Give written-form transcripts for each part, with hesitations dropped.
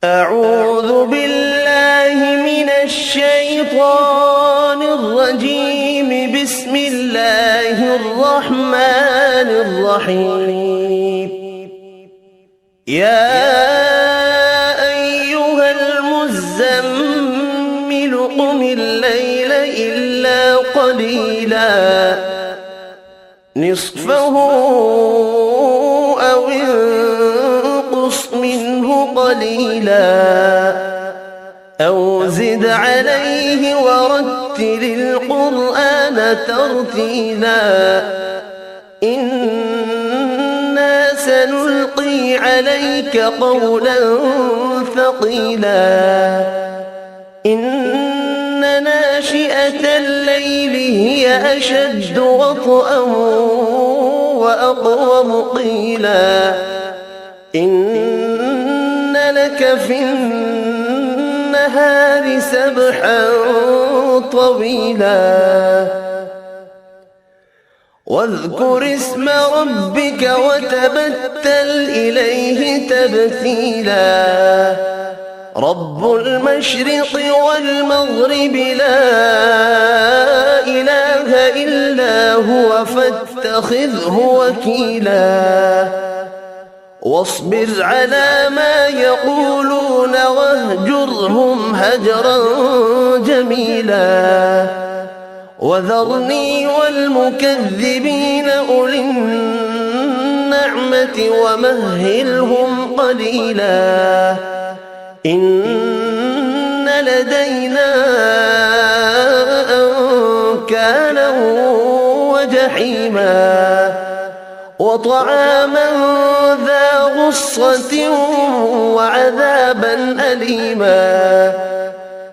أعوذ بالله من الشيطان الرجيم. بسم الله الرحمن الرحيم. يا أيها المزمل قم الليل إلا قليلا نصفه أو انقص منه قليلا أو زد عليه ورتل القرآن ترتيلا إنا سنلقي عليك قولا ثقيلا إن ناشئة الليل هي أشد وطئا وأقوم قيلا إن لك في النهار سبحا طويلا واذكر اسم ربك وتبتل إليه تبتيلا رب المشرق والمغرب لا إله إلا هو فاتخذه وكيلا واصبر على ما يقولون واهجرهم هجرا جميلا وذرني والمكذبين أولي النعمة ومهلهم قليلا إن لدينا أنكالا وجحيما وطعاما ذا غصة وعذابا أليما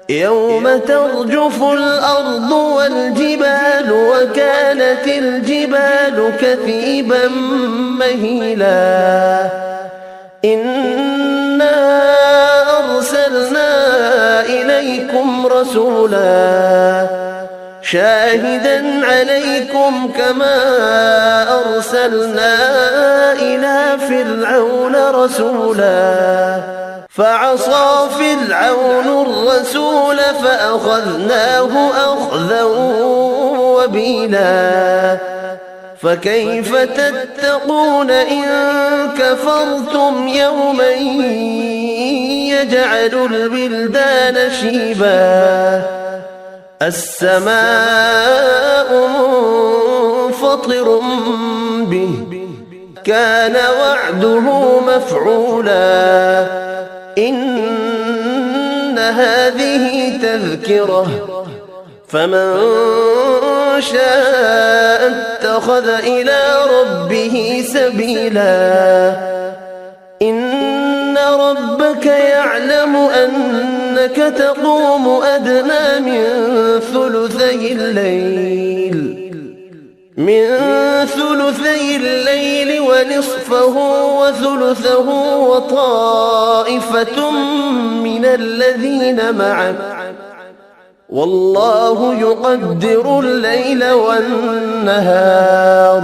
يوم ترجف الأرض والجبال وكانت الجبال كثيبا مهيلا إنا أرسلنا إليكم رسولا شاهدا عليكم كما أرسلنا إلى فرعون رسولا فعصى فرعون الرسول فأخذناه أخذا وبيلا فكيف تتقون إن كفرتم يوما يجعل البلدان شيبا السماء منفطر به كان وعده مفعولا إن هذه تذكرة فمن شاء اتخذ إلى ربه سبيلا إن ربك يعلم أنك تقوم أدنى من ثلثي الليل ونصفه وثلثه وطائفة من الذين معك والله يقدر الليل والنهار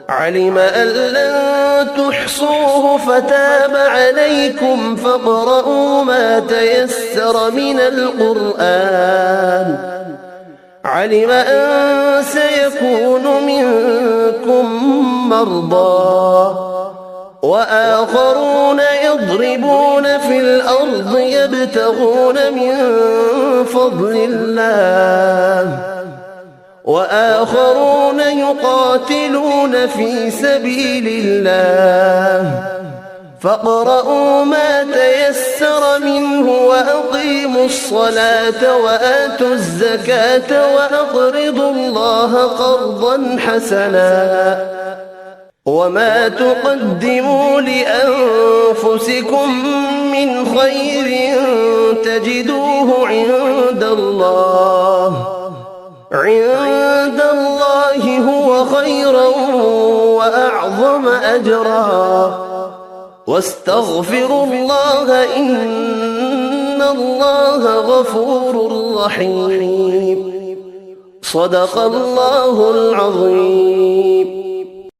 علم أن لن تحصوه فتاب عليكم فاقرؤوا ما تيسر من القرآن علم أن سيكون منكم مرضى وآخرون يضربون في الأرض يبتغون من فضل الله وآخرون يقاتلون في سبيل الله فاقرؤوا ما تيسر منه وأقيموا الصلاة وآتوا الزكاة وأقرضوا الله قرضا حسنا وما تقدموا لأنفسكم من خير تجدوه عند الله هو خيرا وأعظم أجرا واستغفروا الله إن الله غفور رحيم صدق الله العظيم.